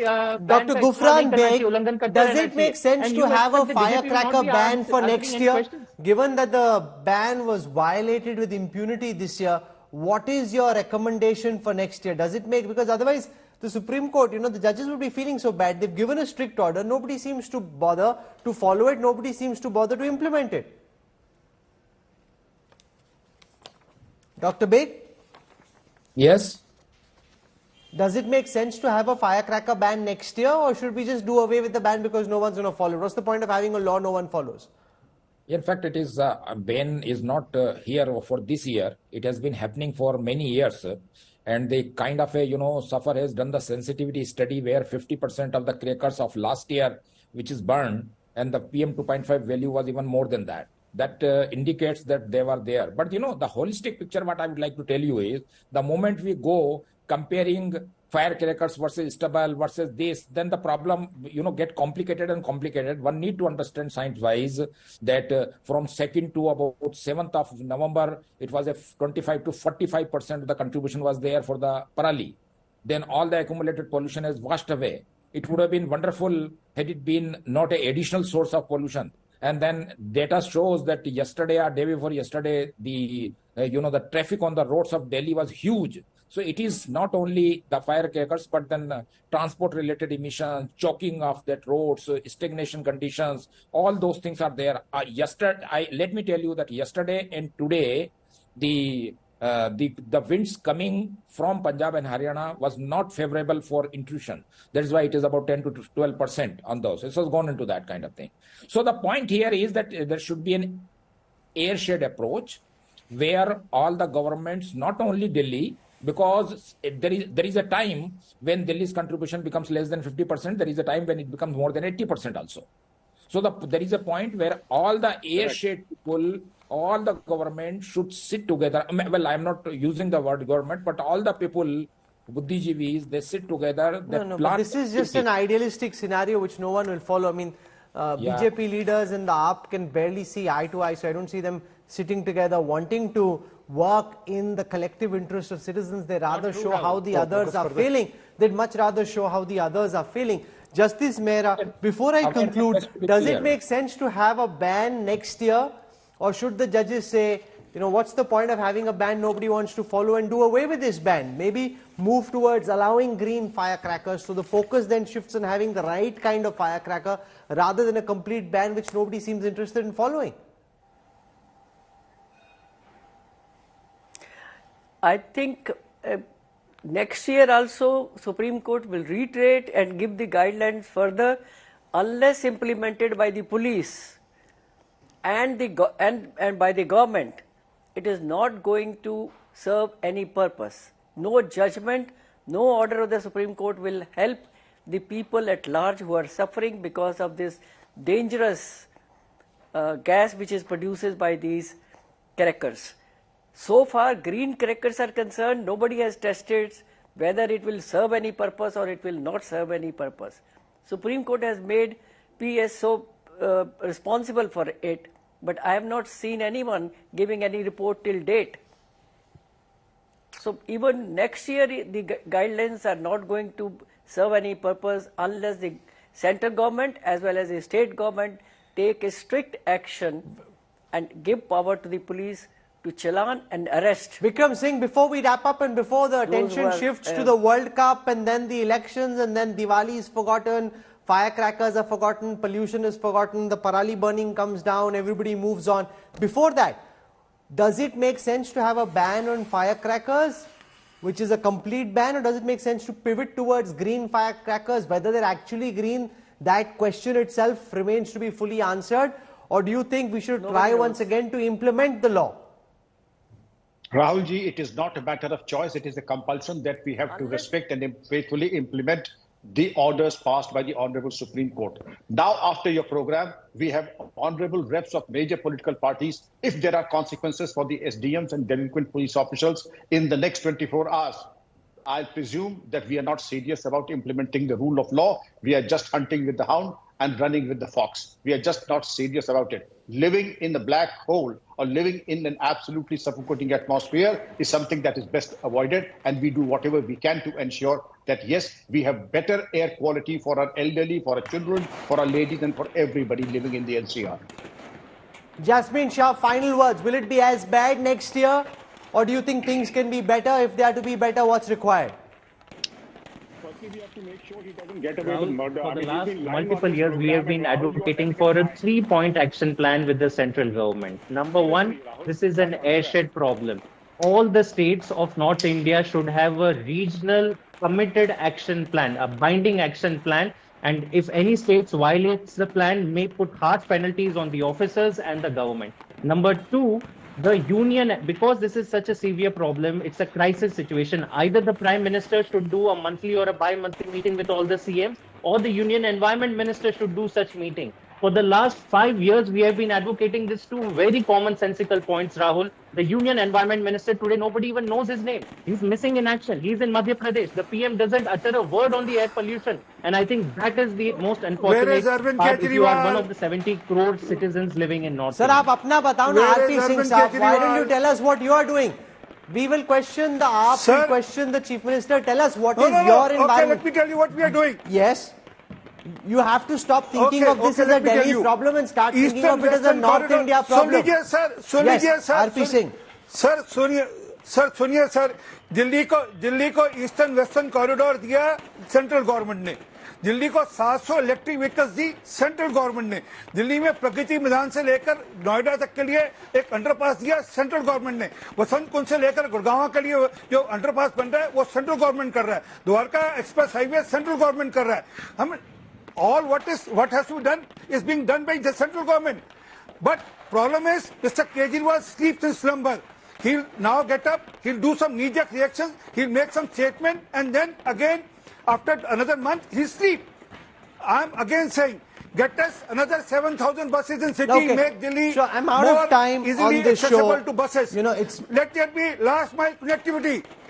Dr. Gufran Beig, does it make sense to have a firecracker ban for next year? Given that the ban was violated with impunity this year, what is your recommendation for next year? Does it make, because otherwise the Supreme Court, the judges would be feeling so bad. They've given a strict order. Nobody seems to bother to follow it. Nobody seems to bother to implement it. Dr. Beig? Yes. Does it make sense to have a firecracker ban next year, or should we just do away with the ban because no one's going to follow it? What's the point of having a law no one follows? In fact, it is a ban is not here for this year. It has been happening for many years. And the kind of SAFAR has done the sensitivity study where 50% of the crackers of last year, which is burned, and the PM 2.5 value was even more than that. That indicates that they were there. But the holistic picture, what I would like to tell you is, the moment we go comparing firecrackers versus stubble versus this, then the problem, get complicated and complicated. One need to understand science-wise that from 2nd to about 7th of November, it was a 25 to 45% of the contribution was there for the parali. Then all the accumulated pollution has washed away. It would have been wonderful had it been not an additional source of pollution. And then data shows that yesterday or day before yesterday, the traffic on the roads of Delhi was huge. So it is not only the firecrackers, but then transport-related emissions, choking of that roads, stagnation conditions, all those things are there. Let me tell you that yesterday and today, the winds coming from Punjab and Haryana was not favorable for intrusion. That is why it is about 10 to 12% on those. It has gone into that kind of thing. So the point here is that there should be an airshed approach where all the governments, not only Delhi, because there is a time when Delhi's contribution becomes less than 50%, there is a time when it becomes more than 80% also. So there is a point where all the airshed people, all the government should sit together. Well, I'm not using the word government, but all the people, Buddhijivis, they sit together. No, but this is just an idealistic scenario which no one will follow. I mean, BJP leaders and the AAP can barely see eye to eye, so I don't see them sitting together wanting to work in the collective interest of citizens. They rather show how the others are failing. They'd much rather show how the others are failing. Justice Mehra, before I conclude, does it make sense to have a ban next year, or should the judges say, what's the point of having a ban nobody wants to follow, and do away with this ban? Maybe move towards allowing green firecrackers, so the focus then shifts on having the right kind of firecracker rather than a complete ban which nobody seems interested in following. I think next year also Supreme Court will reiterate and give the guidelines further, unless implemented by the police and by the government. It is not going to serve any purpose. No judgment, no order of the Supreme Court will help the people at large who are suffering because of this dangerous gas which is produced by these crackers. So far, green crackers are concerned, nobody has tested whether it will serve any purpose or it will not serve any purpose. Supreme Court has made PS so responsible for it, but I have not seen anyone giving any report till date. So even next year, the guidelines are not going to serve any purpose unless the central government as well as the state government take a strict action and give power to the police to challan and arrest. Vikram Singh, before we wrap up and before the attention shifts to the World Cup and then the elections and then Diwali is forgotten, firecrackers are forgotten, pollution is forgotten, the parali burning comes down, everybody moves on. Before that, does it make sense to have a ban on firecrackers, which is a complete ban, or does it make sense to pivot towards green firecrackers? Whether they're actually green, that question itself remains to be fully answered. Or do you think we should try once again to implement the law? Rahulji, it is not a matter of choice. It is a compulsion that we have to respect and faithfully implement the orders passed by the Honorable Supreme Court. Now, after your program, we have honorable reps of major political parties. If there are consequences for the SDMs and delinquent police officials in the next 24 hours, I presume that we are not serious about implementing the rule of law. We are just hunting with the hound and running with the fox. We are just not serious about it. Living in the black hole or living in an absolutely suffocating atmosphere is something that is best avoided, and we do whatever we can to ensure that, yes, we have better air quality for our elderly, for our children, for our ladies, and for everybody living in the NCR. Jasmine Shah, final words. Will it be as bad next year, or do you think things can be better? If they are to be better, what's required? Firstly, we have to make sure he doesn't get away with murder. For the last multiple years, we have been advocating for a 3-point action plan with the central government. Number one, this is an airshed problem. All the states of North India should have a regional committed action plan, a binding action plan. And if any states violates the plan, may put harsh penalties on the officers and the government. Number two, the union, because this is such a severe problem, it's a crisis situation. Either the Prime Minister should do a monthly or a bi-monthly meeting with all the CMs, or the Union Environment Minister should do such meeting. For the last 5 years, we have been advocating these two very commonsensical points, Rahul. The Union Environment Minister today, nobody even knows his name. He's missing in action. He's in Madhya Pradesh. The PM doesn't utter a word on the air pollution. And I think that is the most unfortunate part if you are one of the 70 crore citizens living in North India. Sir, aap apna batao na, RP Singh sahab. Why don't you tell us what you are doing? We will question the AAP, we question the Chief Minister. Tell us what is your environment. Okay, let me tell you what we are doing. Yes. You have to stop thinking of this as a Delhi problem and start thinking of it as a North India problem. Yes, RP Singh. Sir, सुनिए sir, Delhi को eastern western corridor दिया central government ने, दिल्ली को 700 electric vehicles the central government ने, दिल्ली में प्रगति मैदान से लेकर नोएडा तक के लिए एक अंडरपास दिया सेंट्रल गवर्नमेंट ने, वसंत कुंज से लेकर गुड़गांव के लिए जो अंडरपास बन रहा है वो सेंट्रल गवर्नमेंट कर रहा है, Dwarka express highway central government कर रहा है. हम all what has to be done is being done by the central government. But problem is Mr. Kejriwal sleeps in slumber. He'll now get up, he'll do some knee-jerk reactions, he'll make some statement, and then again after another month he'll sleep. I'm again saying, get us another 7,000 buses in city, make Delhi I'm out more of time easily on this accessible show. to buses. You know, it's let there be last mile connectivity.